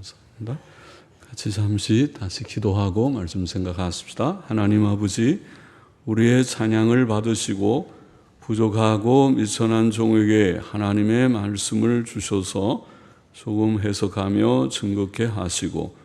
감사합니다. 같이 잠시 다시 기도하고 말씀 생각하십시다. 하나님 아버지, 우리의 찬양을 받으시고 부족하고 미천한 종에게 하나님의 말씀을 주셔서 조금 해석하며 증거케 하시고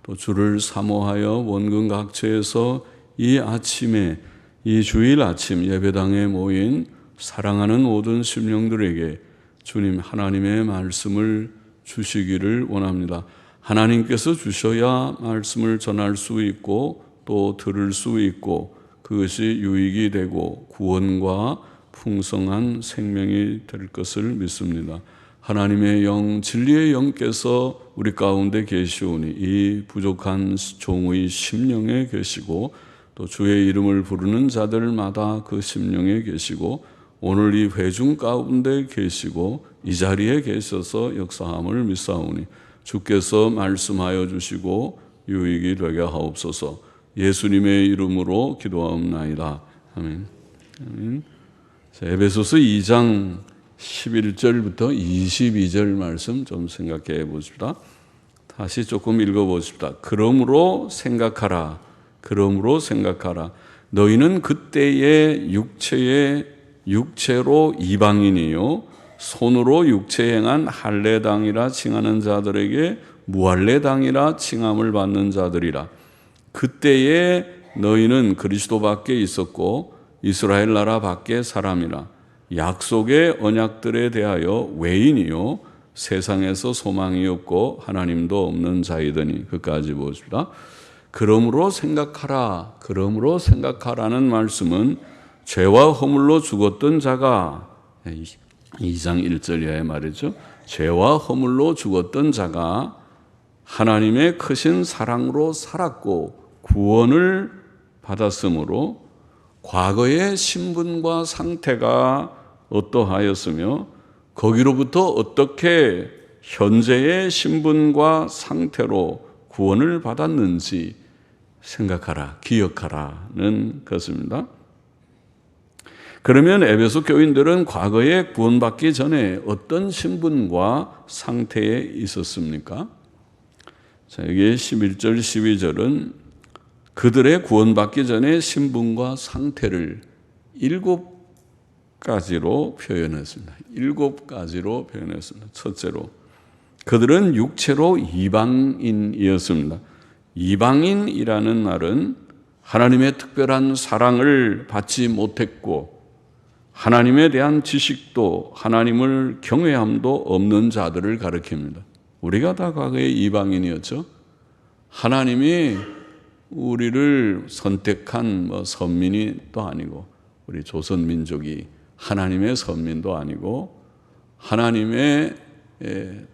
또 주를 사모하여 원근 각처에서 이 아침에 이 주일 아침 예배당에 모인 사랑하는 모든 심령들에게 주님 하나님의 말씀을 주시기를 원합니다. 하나님께서 주셔야 말씀을 전할 수 있고 또 들을 수 있고 그것이 유익이 되고 구원과 풍성한 생명이 될 것을 믿습니다. 하나님의 영, 진리의 영께서 우리 가운데 계시오니 이 부족한 종의 심령에 계시고 또 주의 이름을 부르는 자들마다 그 심령에 계시고 오늘 이 회중 가운데 계시고 이 자리에 계셔서 역사함을 믿사오니 주께서 말씀하여 주시고 유익이 되게 하옵소서. 예수님의 이름으로 기도하옵나이다. 아멘. 아멘. 자, 에베소서 2장 11절부터 22절 말씀 좀 생각해 보십시다. 다시 조금 읽어 보십시다. 그러므로 생각하라. 그러므로 생각하라. 너희는 그때의 육체로 이방인이요 손으로 육체 행한 할례당이라 칭하는 자들에게 무할례당이라 칭함을 받는 자들이라. 그때에 너희는 그리스도 밖에 있었고 이스라엘 나라 밖에 사람이라. 약속의 언약들에 대하여 외인이요 세상에서 소망이 없고 하나님도 없는 자이더니. 그까지 보십시다. 그러므로 생각하라. 그러므로 생각하라는 말씀은 죄와 허물로 죽었던 자가 2장 1절 이하의 말이죠. 죄와 허물로 죽었던 자가 하나님의 크신 사랑으로 살았고 구원을 받았으므로 과거의 신분과 상태가 어떠하였으며 거기로부터 어떻게 현재의 신분과 상태로 구원을 받았는지 생각하라, 기억하라는 것입니다. 그러면 에베소 교인들은 과거에 구원받기 전에 어떤 신분과 상태에 있었습니까? 자, 여기 11절, 12절은 그들의 구원받기 전에 신분과 상태를 7가지로 표현했습니다. 7가지로 표현했습니다. 첫째로, 그들은 육체로 이방인이었습니다. 이방인이라는 말은 하나님의 특별한 사랑을 받지 못했고 하나님에 대한 지식도 하나님을 경외함도 없는 자들을 가리킵니다. 우리가 다 과거에 이방인이었죠. 하나님이 우리를 선택한 선민이 또 아니고 우리 조선민족이 하나님의 선민도 아니고 하나님의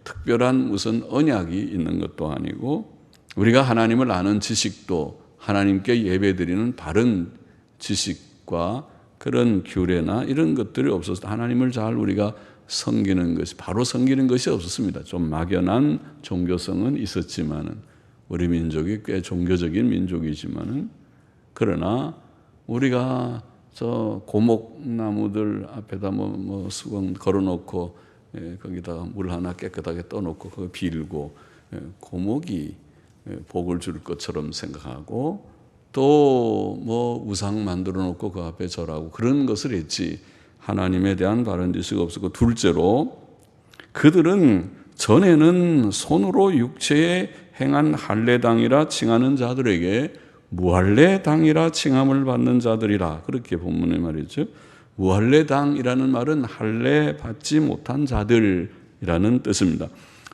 특별한 무슨 언약이 있는 것도 아니고 우리가 하나님을 아는 지식도 하나님께 예배드리는 바른 지식과 그런 규례나 이런 것들이 없어서 하나님을 잘 우리가 섬기는 것이 바로 섬기는 것이 없었습니다. 좀 막연한 종교성은 있었지만은 우리 민족이 꽤 종교적인 민족이지만은 그러나 우리가 저 고목나무들 앞에다 뭐 수건 걸어놓고 거기다가 물 하나 깨끗하게 떠놓고 그거 빌고 고목이 복을 줄 것처럼 생각하고 또 뭐 우상 만들어 놓고 그 앞에 절하고 그런 것을 했지 하나님에 대한 바른 지식이 없었고 둘째로 그들은 전에는 손으로 육체에 행한 할례당이라 칭하는 자들에게 무할례당이라 칭함을 받는 자들이라 그렇게 본문에 말이죠. 무할례당이라는 말은 할례 받지 못한 자들이라는 뜻입니다.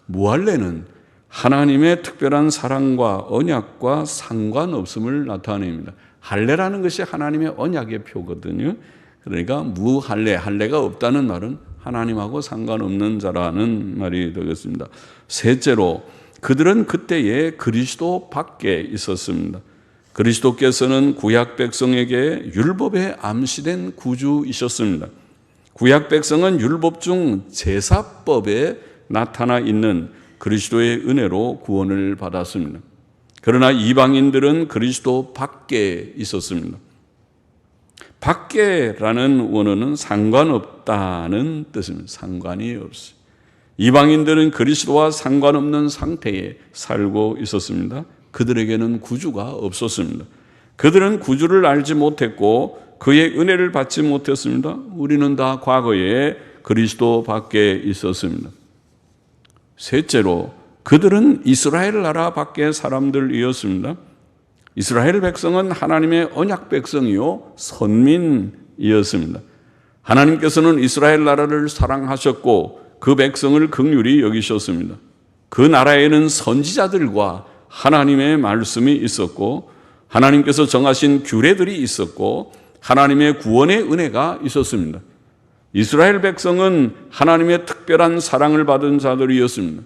무할례는 하나님의 특별한 사랑과 언약과 상관없음을 나타냅니다. 할례라는 것이 하나님의 언약의 표거든요. 그러니까 무할례, 할례가 없다는 말은 하나님하고 상관없는 자라는 말이 되겠습니다. 셋째로 그들은 그때에 그리스도 밖에 있었습니다. 그리스도께서는 구약 백성에게 율법에 암시된 구주이셨습니다. 구약 백성은 율법 중 제사법에 나타나 있는 그리스도의 은혜로 구원을 받았습니다. 그러나 이방인들은 그리스도 밖에 있었습니다. 밖에라는 원어는 상관없다는 뜻입니다. 상관이 없어요. 이방인들은 그리스도와 상관없는 상태에 살고 있었습니다. 그들에게는 구주가 없었습니다. 그들은 구주를 알지 못했고 그의 은혜를 받지 못했습니다. 우리는 다 과거에 그리스도 밖에 있었습니다. 셋째로 그들은 이스라엘 나라 밖의 사람들이었습니다. 이스라엘 백성은 하나님의 언약 백성이요 선민이었습니다. 하나님께서는 이스라엘 나라를 사랑하셨고 그 백성을 긍휼히 여기셨습니다. 그 나라에는 선지자들과 하나님의 말씀이 있었고 하나님께서 정하신 규례들이 있었고 하나님의 구원의 은혜가 있었습니다. 이스라엘 백성은 하나님의 특별한 사랑을 받은 자들이었습니다.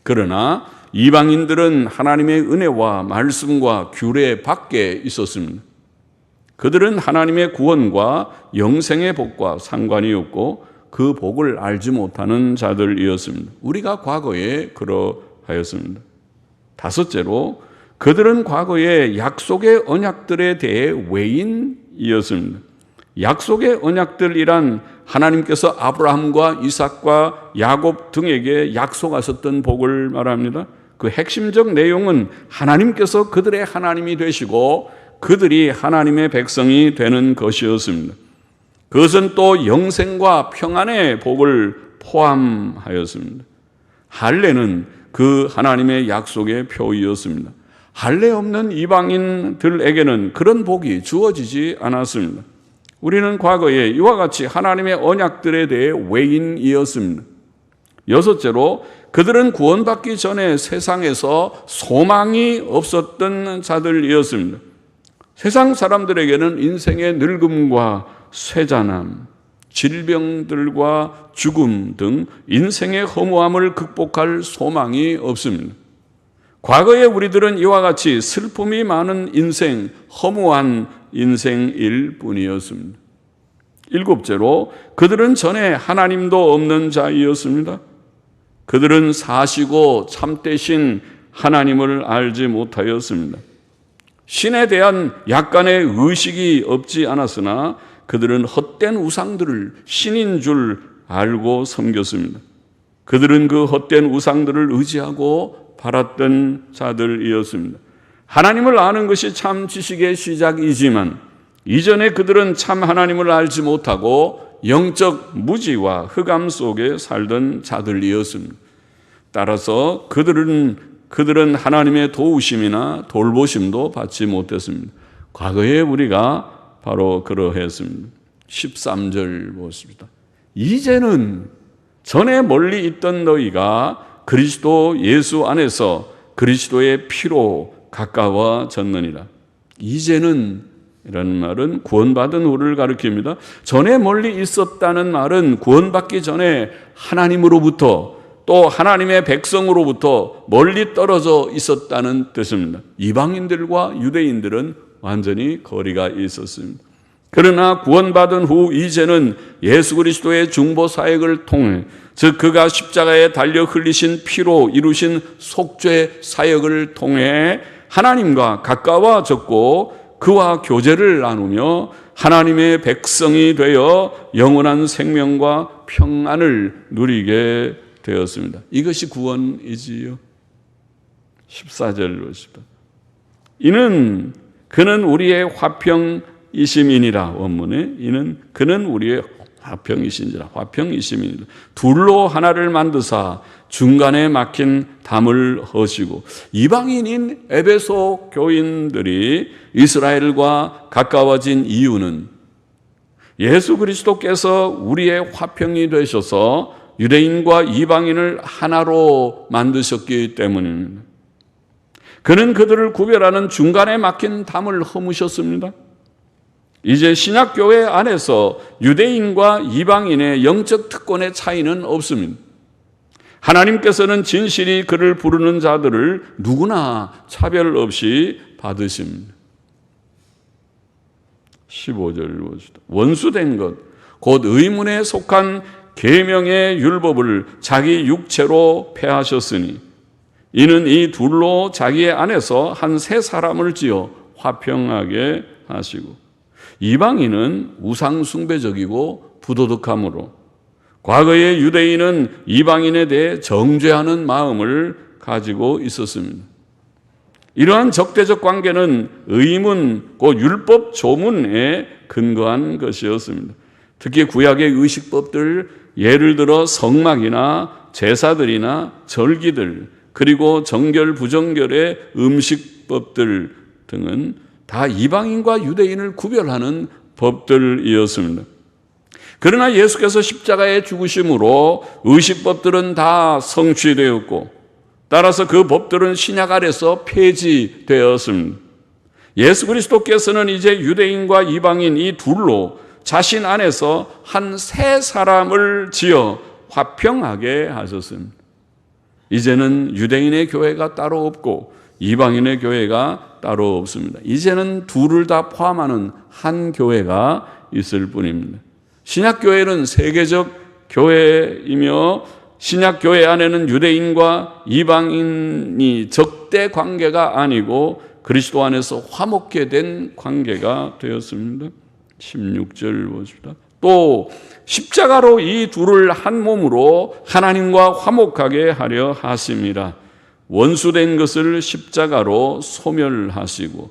그러나 이방인들은 하나님의 은혜와 말씀과 규례 밖에 있었습니다. 그들은 하나님의 구원과 영생의 복과 상관이 없고 그 복을 알지 못하는 자들이었습니다. 우리가 과거에 그러하였습니다. 다섯째로 그들은 과거에 약속의 언약들에 대해 외인이었습니다. 약속의 언약들이란 하나님께서 아브라함과 이삭과 야곱 등에게 약속하셨던 복을 말합니다. 그 핵심적 내용은 하나님께서 그들의 하나님이 되시고 그들이 하나님의 백성이 되는 것이었습니다. 그것은 또 영생과 평안의 복을 포함하였습니다. 할례는 그 하나님의 약속의 표이었습니다. 할례 없는 이방인들에게는 그런 복이 주어지지 않았습니다. 우리는 과거에 이와 같이 하나님의 언약들에 대해 외인이었습니다. 여섯째로 그들은 구원받기 전에 세상에서 소망이 없었던 자들이었습니다. 세상 사람들에게는 인생의 늙음과 쇠잔함, 질병들과 죽음 등 인생의 허무함을 극복할 소망이 없습니다. 과거에 우리들은 이와 같이 슬픔이 많은 인생, 허무한 인생일 뿐이었습니다. 일곱째로 그들은 전에 하나님도 없는 자이었습니다. 그들은 사시고 참되신 하나님을 알지 못하였습니다. 신에 대한 약간의 의식이 없지 않았으나 그들은 헛된 우상들을 신인 줄 알고 섬겼습니다. 그들은 그 헛된 우상들을 의지하고 바랐던 자들이었습니다. 하나님을 아는 것이 참 지식의 시작이지만 이전에 그들은 참 하나님을 알지 못하고 영적 무지와 흑암 속에 살던 자들이었습니다. 따라서 그들은 하나님의 도우심이나 돌보심도 받지 못했습니다. 과거에 우리가 바로 그러했습니다. 13절 보십니다. 이제는 전에 멀리 있던 너희가 그리스도 예수 안에서 그리스도의 피로 가까워졌느니라. 이제는 이라는 말은 구원받은 우리를 가리킵니다. 전에 멀리 있었다는 말은 구원받기 전에 하나님으로부터 또 하나님의 백성으로부터 멀리 떨어져 있었다는 뜻입니다. 이방인들과 유대인들은 완전히 거리가 있었습니다. 그러나 구원받은 후 이제는 예수 그리스도의 중보 사역을 통해 즉 그가 십자가에 달려 흘리신 피로 이루신 속죄 사역을 통해 하나님과 가까워졌고 그와 교제를 나누며 하나님의 백성이 되어 영원한 생명과 평안을 누리게 되었습니다. 이것이 구원이지요. 14절 보십시다. 그는 우리의 화평이심이니라. 원문에 그는 우리의 화평이신지라. 화평이심이니라. 둘로 하나를 만드사 중간에 막힌 담을 허시고. 이방인인 에베소 교인들이 이스라엘과 가까워진 이유는 예수 그리스도께서 우리의 화평이 되셔서 유대인과 이방인을 하나로 만드셨기 때문입니다. 그는 그들을 구별하는 중간에 막힌 담을 허무셨습니다. 이제 신약교회 안에서 유대인과 이방인의 영적 특권의 차이는 없습니다. 하나님께서는 진실이 그를 부르는 자들을 누구나 차별 없이 받으십니다. 15절 보시다. 원수된 것, 곧 의문에 속한 계명의 율법을 자기 육체로 폐하셨으니 이는 이 둘로 자기의 안에서 한 세 사람을 지어 화평하게 하시고. 이방인은 우상 숭배적이고 부도덕함으로 과거의 유대인은 이방인에 대해 정죄하는 마음을 가지고 있었습니다. 이러한 적대적 관계는 의문, 곧 율법 조문에 근거한 것이었습니다. 특히 구약의 의식법들, 예를 들어 성막이나 제사들이나 절기들, 그리고 정결, 부정결의 음식법들 등은 다 이방인과 유대인을 구별하는 법들이었습니다. 그러나 예수께서 십자가에 죽으심으로 의식법들은 다 성취되었고, 따라서 그 법들은 신약 아래서 폐지되었습니다. 예수 그리스도께서는 이제 유대인과 이방인 이 둘로 자신 안에서 한 새 사람을 지어 화평하게 하셨습니다. 이제는 유대인의 교회가 따로 없고 이방인의 교회가 따로 없습니다. 이제는 둘을 다 포함하는 한 교회가 있을 뿐입니다. 신약교회는 세계적 교회이며 신약교회 안에는 유대인과 이방인이 적대 관계가 아니고 그리스도 안에서 화목케 된 관계가 되었습니다. 16절 보십시다. 또 십자가로 이 둘을 한 몸으로 하나님과 화목하게 하려 하심이라. 원수된 것을 십자가로 소멸하시고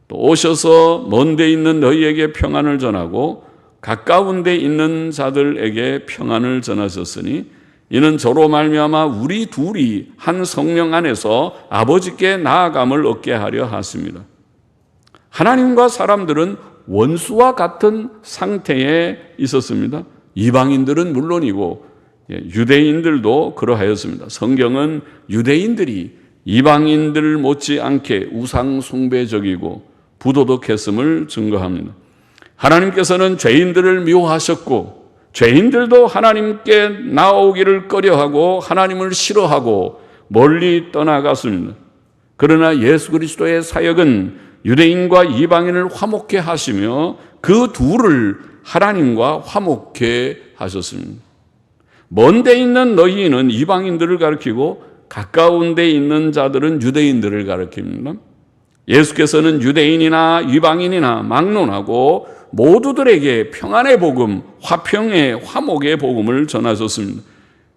또 오셔서 먼 데 있는 너희에게 평안을 전하고 가까운 데 있는 자들에게 평안을 전하셨으니 이는 저로 말미암아 우리 둘이 한 성령 안에서 아버지께 나아감을 얻게 하려 하십니다. 하나님과 사람들은 원수와 같은 상태에 있었습니다. 이방인들은 물론이고 유대인들도 그러하였습니다. 성경은 유대인들이 이방인들 못지않게 우상 숭배적이고 부도덕했음을 증거합니다. 하나님께서는 죄인들을 미워하셨고 죄인들도 하나님께 나오기를 꺼려하고 하나님을 싫어하고 멀리 떠나갔습니다. 그러나 예수 그리스도의 사역은 유대인과 이방인을 화목케 하시며 그 둘을 하나님과 화목케 하셨습니다. 먼 데 있는 너희는 이방인들을 가리키고 가까운 데 있는 자들은 유대인들을 가리킵니다. 예수께서는 유대인이나 이방인이나 막론하고 모두들에게 평안의 복음, 화평의 화목의 복음을 전하셨습니다.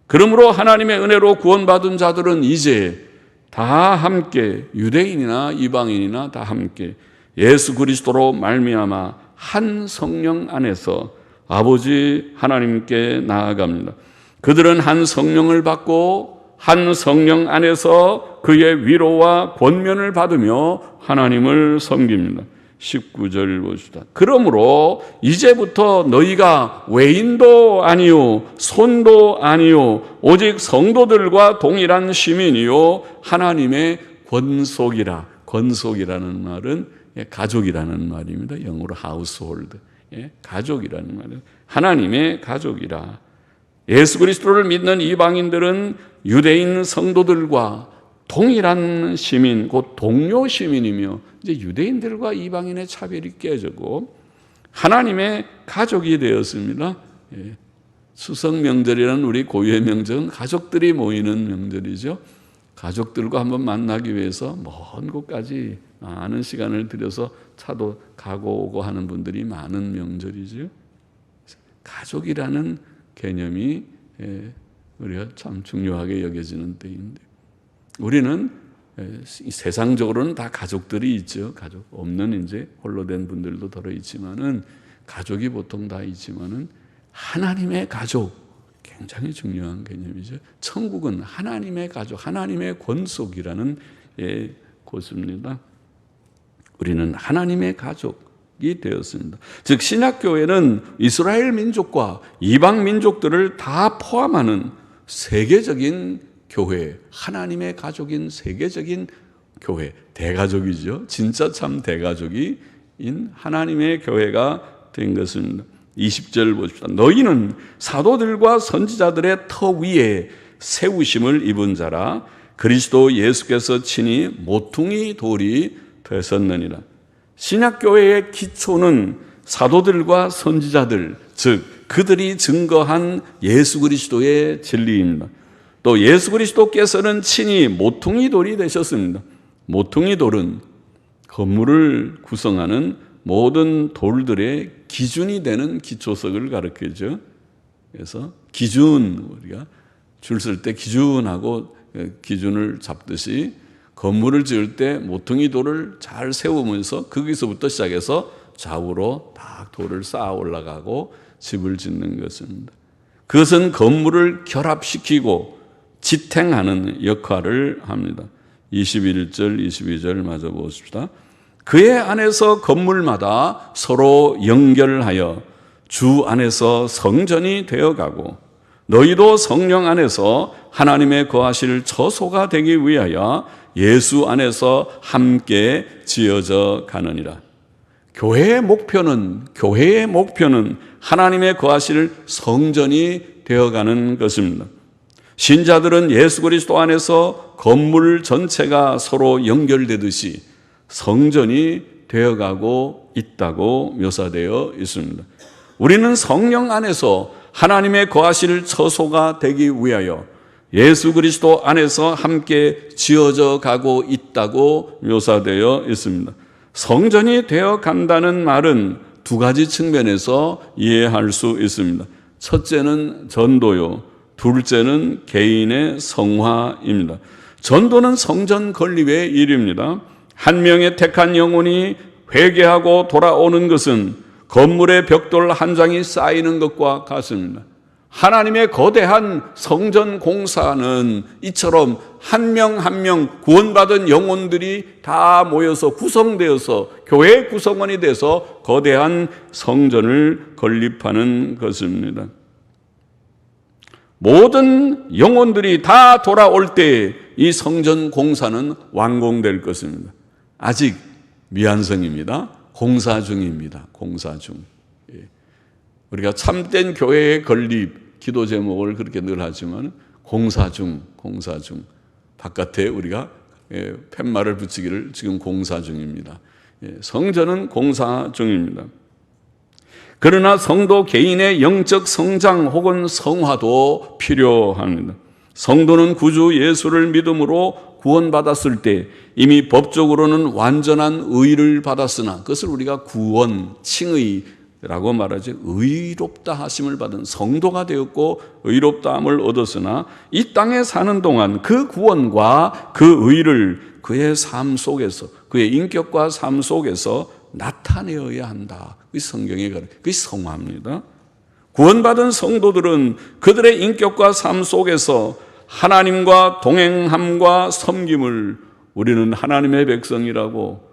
그러므로 하나님의 은혜로 구원받은 자들은 이제 다 함께 유대인이나 이방인이나 다 함께 예수 그리스도로 말미암아 한 성령 안에서 아버지 하나님께 나아갑니다. 그들은 한 성령을 받고 한 성령 안에서 그의 위로와 권면을 받으며 하나님을 섬깁니다. 19절 보시다. 그러므로 이제부터 너희가 외인도 아니요 손도 아니요 오직 성도들과 동일한 시민이요 하나님의 권속이라. 권속이라는 말은 가족이라는 말입니다. 영어로 household. 가족이라는 말은 하나님의 가족이라. 예수 그리스도를 믿는 이방인들은 유대인 성도들과 동일한 시민, 곧 동료 시민이며 이제 유대인들과 이방인의 차별이 깨지고 하나님의 가족이 되었습니다. 수석 명절이라는 우리 고유의 명절은 가족들이 모이는 명절이죠. 가족들과 한번 만나기 위해서 먼 곳까지 많은 시간을 들여서 차도 가고 오고 하는 분들이 많은 명절이죠. 가족이라는 개념이 우리가 참 중요하게 여겨지는 때인데 우리는 세상적으로는 다 가족들이 있죠. 가족 없는 이제 홀로 된 분들도 더러 있지만은 가족이 보통 다 있지만은 하나님의 가족 굉장히 중요한 개념이죠. 천국은 하나님의 가족, 하나님의 권속이라는 곳입니다. 우리는 하나님의 가족이 되었습니다. 즉 신약교회는 이스라엘 민족과 이방 민족들을 다 포함하는 세계적인 교회, 하나님의 가족인 세계적인 교회, 대가족이죠. 진짜 참 대가족인 하나님의 교회가 된 것입니다. 20절 보십시오. 너희는 사도들과 선지자들의 터 위에 세우심을 입은 자라 그리스도 예수께서 친히 모퉁이 돌이 되셨느니라. 신약교회의 기초는 사도들과 선지자들, 즉 그들이 증거한 예수 그리스도의 진리입니다. 또 예수 그리스도께서는 친히 모퉁이 돌이 되셨습니다. 모퉁이 돌은 건물을 구성하는 모든 돌들의 기준이 되는 기초석을 가리키죠. 그래서 기준, 우리가 줄 쓸 때 기준하고 기준을 잡듯이 건물을 지을 때 모퉁이 돌을 잘 세우면서 거기서부터 시작해서 좌우로 딱 돌을 쌓아 올라가고 집을 짓는 것입니다. 그것은 건물을 결합시키고 지탱하는 역할을 합니다. 21절, 22절 마저 보십시다. 그의 안에서 건물마다 서로 연결하여 주 안에서 성전이 되어가고 너희도 성령 안에서 하나님의 거하실 처소가 되기 위하여 예수 안에서 함께 지어져 가느니라. 교회의 목표는 하나님의 거하실 성전이 되어가는 것입니다. 신자들은 예수 그리스도 안에서 건물 전체가 서로 연결되듯이 성전이 되어가고 있다고 묘사되어 있습니다. 우리는 성령 안에서 하나님의 거하실 처소가 되기 위하여 예수 그리스도 안에서 함께 지어져 가고 있다고 묘사되어 있습니다. 성전이 되어 간다는 말은 두 가지 측면에서 이해할 수 있습니다. 첫째는 전도요, 둘째는 개인의 성화입니다. 전도는 성전 건립의 일입니다. 한 명의 택한 영혼이 회개하고 돌아오는 것은 건물의 벽돌 한 장이 쌓이는 것과 같습니다. 하나님의 거대한 성전 공사는 이처럼 한 명 한 명 구원받은 영혼들이 다 모여서 구성되어서 교회의 구성원이 돼서 거대한 성전을 건립하는 것입니다. 모든 영혼들이 다 돌아올 때 이 성전 공사는 완공될 것입니다. 아직 미완성입니다. 공사 중입니다. 공사 중. 우리가 참된 교회의 건립 기도 제목을 그렇게 늘 하지만 공사 중. 바깥에 우리가 팻말을 붙이기를 지금 공사 중입니다. 성전은 공사 중입니다. 그러나 성도 개인의 영적 성장 혹은 성화도 필요합니다. 성도는 구주 예수를 믿음으로 구원받았을 때 이미 법적으로는 완전한 의를 받았으나 그것을 우리가 구원, 칭의라고 말하지, 의롭다 하심을 받은 성도가 되었고 의롭다함을 얻었으나 이 땅에 사는 동안 그 구원과 그 의를 그의 삶 속에서, 그의 인격과 삶 속에서 나타내어야 한다. 그 성경에 가르쳐, 그게 성화입니다. 구원받은 성도들은 그들의 인격과 삶 속에서 하나님과 동행함과 섬김을, 우리는 하나님의 백성이라고,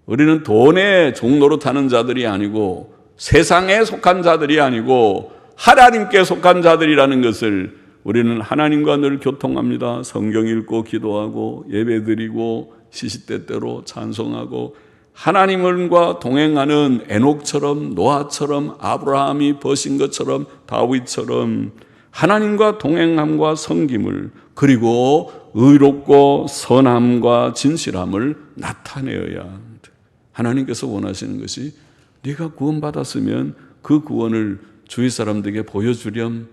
우리는 돈의 종로로 타는 자들이 아니고 세상에 속한 자들이 아니고 하나님께 속한 자들이라는 것을 우리는 하나님과 늘 교통합니다. 성경 읽고 기도하고 예배드리고 시시때때로 찬송하고 하나님과 동행하는 에녹처럼, 노아처럼, 아브라함이 버신 것처럼, 다윗처럼 하나님과 동행함과 섬김을, 그리고 의롭고 선함과 진실함을 나타내어야 합니다. 하나님께서 원하시는 것이 네가 구원받았으면 그 구원을 주위 사람들에게 보여주렴.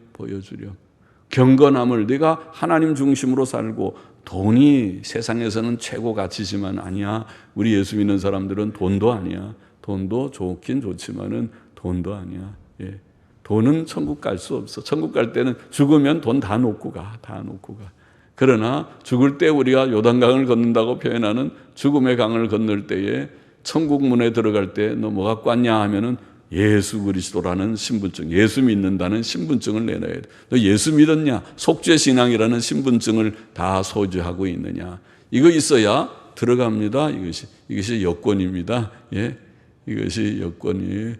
경건함을, 네가 하나님 중심으로 살고, 돈이 세상에서는 최고 가치지만 아니야. 우리 예수 믿는 사람들은 돈도 아니야. 돈도 좋긴 좋지만은 돈도 아니야. 돈은 천국 갈 수 없어. 천국 갈 때는 죽으면 돈 다 놓고 가. 그러나 죽을 때 우리가 요단강을 걷는다고 표현하는 죽음의 강을 건널 때에 천국 문에 들어갈 때 너 뭐 갖고 왔냐 하면은 예수 그리스도라는 신분증, 예수 믿는다는 신분증을 내놔야 돼. 너 예수 믿었냐? 속죄 신앙이라는 신분증을 다 소지하고 있느냐? 이거 있어야 들어갑니다. 이것이 여권입니다. 이것이 여권이에요.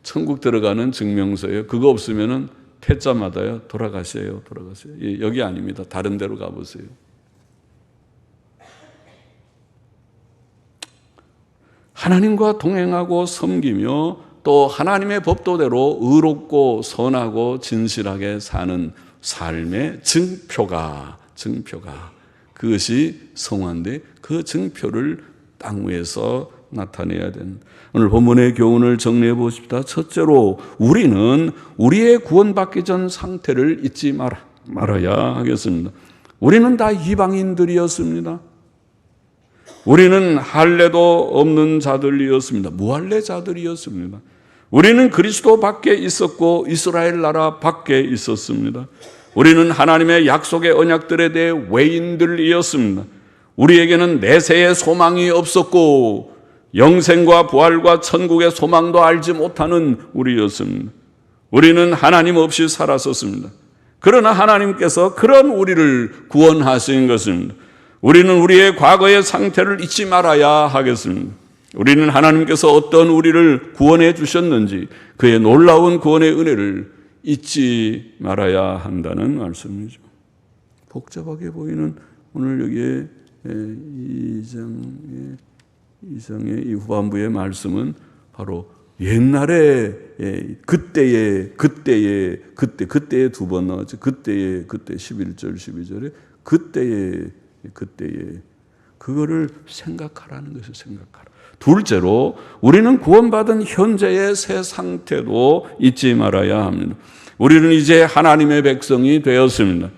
천국 들어가는 증명서예요. 그거 없으면은 퇴짜마다요 돌아가세요. 여기 아닙니다. 다른 데로 가보세요. 하나님과 동행하고 섬기며 또 하나님의 법도대로 의롭고 선하고 진실하게 사는 삶의 증표가 그것이 성화인데 그 증표를 땅 위에서 나타내야 된다. 오늘 본문의 교훈을 정리해 보십시다. 첫째로 우리는 우리의 구원받기 전 상태를 잊지 말아야 하겠습니다. 우리는 다 이방인들이었습니다. 우리는 할례도 없는 자들이었습니다. 무할례 자들이었습니다. 우리는 그리스도 밖에 있었고 이스라엘 나라 밖에 있었습니다. 우리는 하나님의 약속의 언약들에 대해 외인들이었습니다. 우리에게는 내세의 소망이 없었고 영생과 부활과 천국의 소망도 알지 못하는 우리였습니다. 우리는 하나님 없이 살았었습니다. 그러나 하나님께서 그런 우리를 구원하신 것입니다. 우리는 우리의 과거의 상태를 잊지 말아야 하겠습니다. 우리는 하나님께서 어떤 우리를 구원해 주셨는지 그의 놀라운 구원의 은혜를 잊지 말아야 한다는 말씀이죠. 복잡하게 보이는 오늘 여기에 2장의 이 후반부의 말씀은 바로 옛날에 그때에 두 번 나왔죠. 그때 11절 12절에 그때에 그거를 생각하라는 것을 생각하라. 둘째로 우리는 구원받은 현재의 새 상태도 잊지 말아야 합니다. 우리는 이제 하나님의 백성이 되었습니다.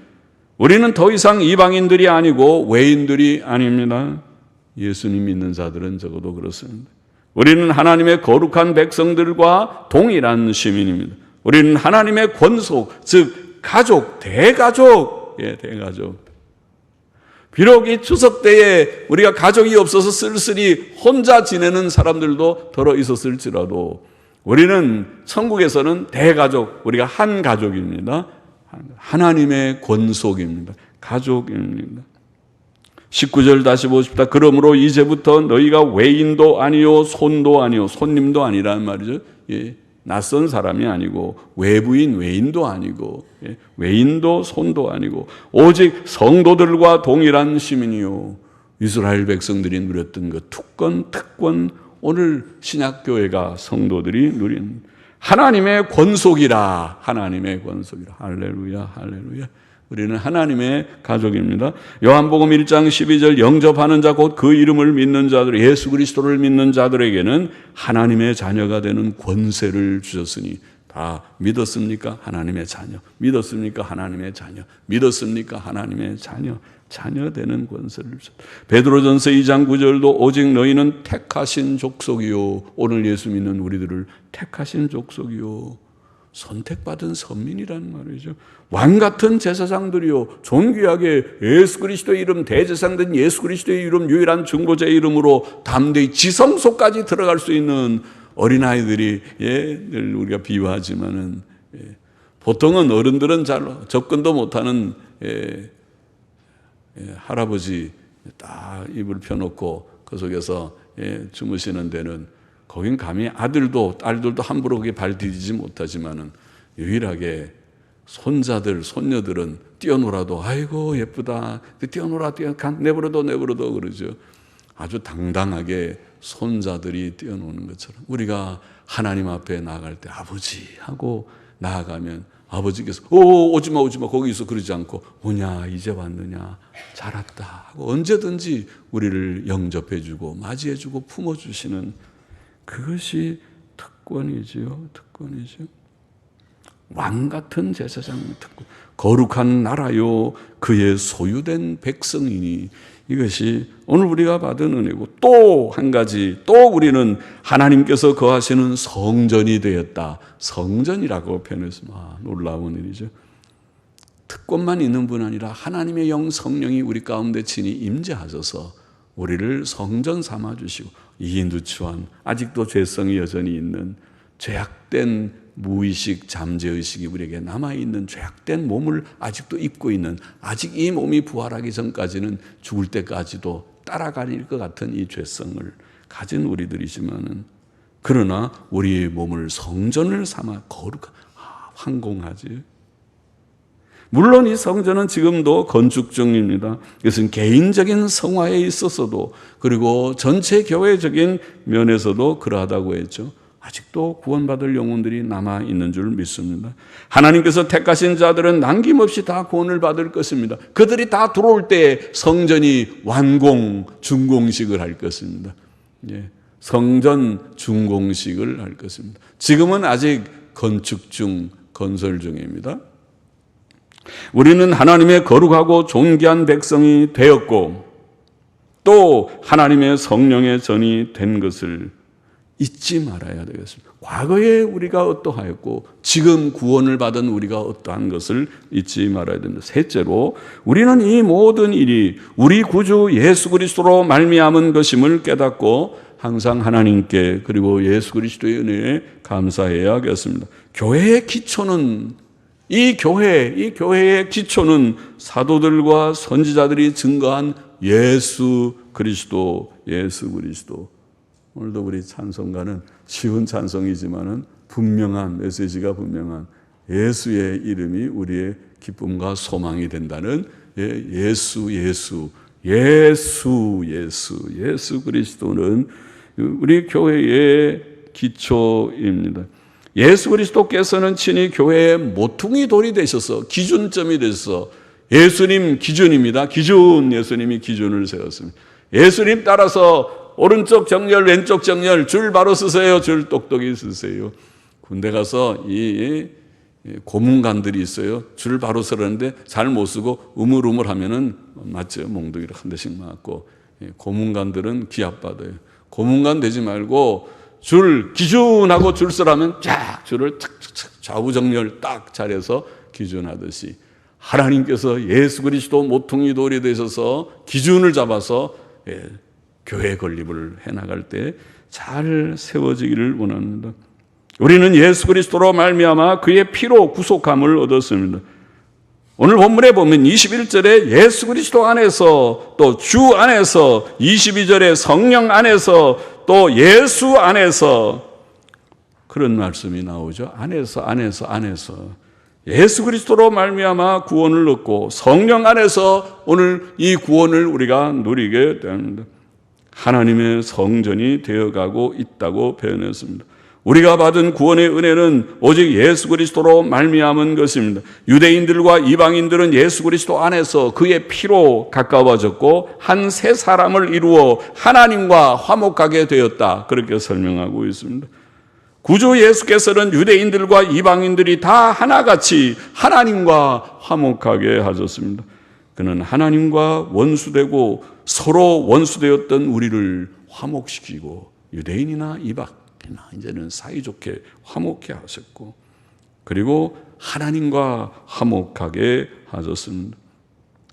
우리는 더 이상 이방인들이 아니고 외인들이 아닙니다. 예수님 믿는 자들은 적어도 그렇습니다. 우리는 하나님의 거룩한 백성들과 동일한 시민입니다. 우리는 하나님의 권속, 즉 가족, 대가족. 비록 이 추석 때에 우리가 가족이 없어서 쓸쓸히 혼자 지내는 사람들도 더러 있었을지라도 우리는 천국에서는 대가족, 우리가 한 가족입니다. 하나님의 권속입니다. 가족입니다. 19절 다시 보십시다. 그러므로 이제부터 너희가 외인도 아니요 손도 아니요 손님도 아니라는 말이죠. 낯선 사람이 아니고 외부인 외인도 아니고 외인도 손도 아니고 오직 성도들과 동일한 시민이요 이스라엘 백성들이 누렸던 그 특권 오늘 신약교회가 성도들이 누린 하나님의 권속이라 할렐루야. 우리는 하나님의 가족입니다. 요한복음 1장 12절 영접하는 자 곧 그 이름을 믿는 자들 예수 그리스도를 믿는 자들에게는 하나님의 자녀가 되는 권세를 주셨으니 다 믿었습니까? 하나님의 자녀. 믿었습니까? 하나님의 자녀. 믿었습니까? 하나님의 자녀. 자녀 되는 권세를 주셨다. 베드로전서 2장 9절도 오직 너희는 택하신 족속이요. 오늘 예수 믿는 우리들을 택하신 족속이요. 선택받은 선민이라는 말이죠. 왕 같은 제사장들이요 존귀하게 예수 그리스도의 이름 대제사장된 예수 그리스도의 이름 유일한 중보자의 이름으로 담대히 지성소까지 들어갈 수 있는 어린아이들이 늘 우리가 비유하지만은 보통은 어른들은 잘 접근도 못하는 할아버지 딱 이불 펴놓고 그 속에서 주무시는 데는 거긴 감히 아들도 딸들도 함부로 그게 발 디디지 못하지만은 유일하게 손자들, 손녀들은 뛰어놀아도 아이고 예쁘다. 뛰어놀아 내버려둬 그러죠. 아주 당당하게 손자들이 뛰어노는 것처럼 우리가 하나님 앞에 나아갈 때 아버지 하고 나아가면 아버지께서 오지마 거기 있어 그러지 않고 오냐 이제 왔느냐 잘 왔다 하고 언제든지 우리를 영접해주고 맞이해주고 품어주시는 그것이 특권이지요. 왕 같은 제사장 특권. 거룩한 나라요 그의 소유된 백성이니 이것이 오늘 우리가 받은 은혜고 또 한 가지 또 우리는 하나님께서 거하시는 성전이 되었다. 성전이라고 표현했습니다. 놀라운 일이죠. 특권만 있는 분 아니라 하나님의 영 성령이 우리 가운데 친히 임재하셔서 우리를 성전 삼아주시고 이인두추한 아직도 죄성이 여전히 있는 죄악된 무의식 잠재의식이 우리에게 남아있는 죄악된 몸을 아직도 입고 있는 아직 이 몸이 부활하기 전까지는 죽을 때까지도 따라가릴 것 같은 이 죄성을 가진 우리들이지만은 그러나 우리의 몸을 성전을 삼아 거룩한 황공하지. 물론 이 성전은 지금도 건축 중입니다. 이것은 개인적인 성화에 있어서도 그리고 전체 교회적인 면에서도 그러하다고 했죠. 아직도 구원받을 영혼들이 남아있는 줄 믿습니다. 하나님께서 택하신 자들은 남김없이 다 구원을 받을 것입니다. 그들이 다 들어올 때 성전이 준공식을 할 것입니다. 성전 준공식을 할 것입니다. 지금은 아직 건설 중입니다. 우리는 하나님의 거룩하고 존귀한 백성이 되었고 또 하나님의 성령의 전이 된 것을 잊지 말아야 되겠습니다. 과거에 우리가 어떠하였고 지금 구원을 받은 우리가 어떠한 것을 잊지 말아야 됩니다. 셋째로 우리는 이 모든 일이 우리 구주 예수 그리스도로 말미암은 것임을 깨닫고 항상 하나님께 그리고 예수 그리스도의 은혜에 감사해야겠습니다. 교회의 기초는 이 교회의 기초는 사도들과 선지자들이 증거한 예수 그리스도. 오늘도 우리 찬송가는 쉬운 찬송이지만은 분명한 메시지가 분명한 예수의 이름이 우리의 기쁨과 소망이 된다는 예수 그리스도는 우리 교회의 기초입니다. 예수 그리스도께서는 친히 교회의 모퉁이 돌이 되셔서 기준점이 되셔서 예수님 기준입니다. 예수님이 기준을 세웠습니다. 예수님 따라서 오른쪽 정렬, 왼쪽 정렬, 줄 바로 쓰세요. 줄 똑똑히 쓰세요. 군대 가서 이 고문관들이 있어요. 줄 바로 서는데 잘 못 쓰고 우물우물 하면은 맞죠. 몽둥이를 한 대씩 맞고. 고문관들은 기합받아요. 고문관 되지 말고 줄 기준하고 줄 서라면 쫙 줄을 착착착 좌우 정렬 딱 잘해서 기준하듯이 하나님께서 예수 그리스도 모퉁이 돌이 되셔서 기준을 잡아서 교회 건립을 해나갈 때 잘 세워지기를 원합니다. 우리는 예수 그리스도로 말미암아 그의 피로 구속함을 얻었습니다. 오늘 본문에 보면 21절에 예수 그리스도 안에서 또 주 안에서 22절에 성령 안에서 또 예수 안에서 그런 말씀이 나오죠. 안에서 예수 그리스도로 말미암아 구원을 얻고 성령 안에서 오늘 이 구원을 우리가 누리게 됩니다. 하나님의 성전이 되어가고 있다고 표현했습니다. 우리가 받은 구원의 은혜는 오직 예수 그리스도로 말미암은 것입니다. 유대인들과 이방인들은 예수 그리스도 안에서 그의 피로 가까워졌고 한 새 사람을 이루어 하나님과 화목하게 되었다. 그렇게 설명하고 있습니다. 구주 예수께서는 유대인들과 이방인들이 다 하나같이 하나님과 화목하게 하셨습니다. 그는 하나님과 원수되고 서로 원수되었던 우리를 화목시키고 유대인이나 이방인이나 이제는 사이좋게 화목해 하셨고 그리고 하나님과 화목하게 하셨습니다.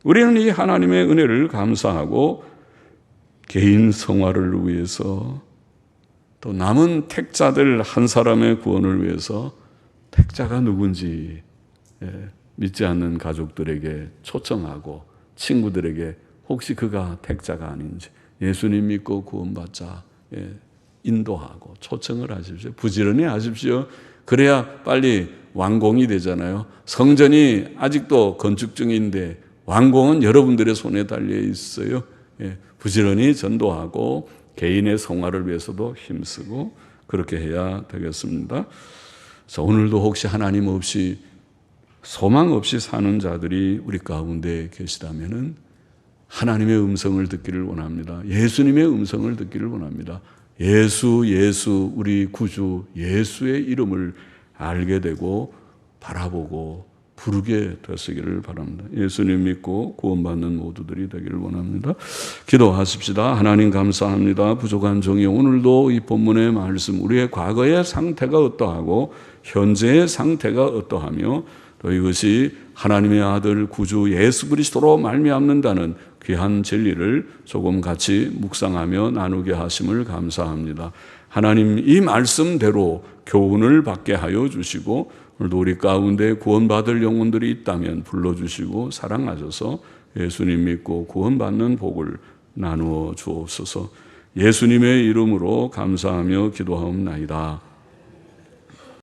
우리는 이 하나님의 은혜를 감사하고 개인 성화를 위해서 또 남은 택자들 한 사람의 구원을 위해서 택자가 누군지 믿지 않는 가족들에게 초청하고 친구들에게 혹시 그가 택자가 아닌지 예수님 믿고 구원받자 인도하고 초청을 하십시오. 부지런히 하십시오. 그래야 빨리 완공이 되잖아요. 성전이 아직도 건축 중인데 완공은 여러분들의 손에 달려 있어요. 부지런히 전도하고 개인의 성화를 위해서도 힘쓰고 그렇게 해야 되겠습니다. 그래서 오늘도 혹시 하나님 없이 소망 없이 사는 자들이 우리 가운데 계시다면은 하나님의 음성을 듣기를 원합니다. 예수님의 음성을 듣기를 원합니다. 예수 우리 구주 예수의 이름을 알게 되고 바라보고 부르게 되시기를 바랍니다. 예수님 믿고 구원받는 모두들이 되기를 원합니다. 기도하십시다. 하나님 감사합니다. 부족한 종이 오늘도 이 본문의 말씀 우리의 과거의 상태가 어떠하고 현재의 상태가 어떠하며 또 이것이 하나님의 아들 구주 예수 그리스도로 말미암는다는 귀한 진리를 조금 같이 묵상하며 나누게 하심을 감사합니다. 하나님 이 말씀대로 교훈을 받게 하여 주시고 오늘도 우리 가운데 구원받을 영혼들이 있다면 불러주시고 사랑하셔서 예수님 믿고 구원받는 복을 나누어 주옵소서. 예수님의 이름으로 감사하며 기도하옵나이다.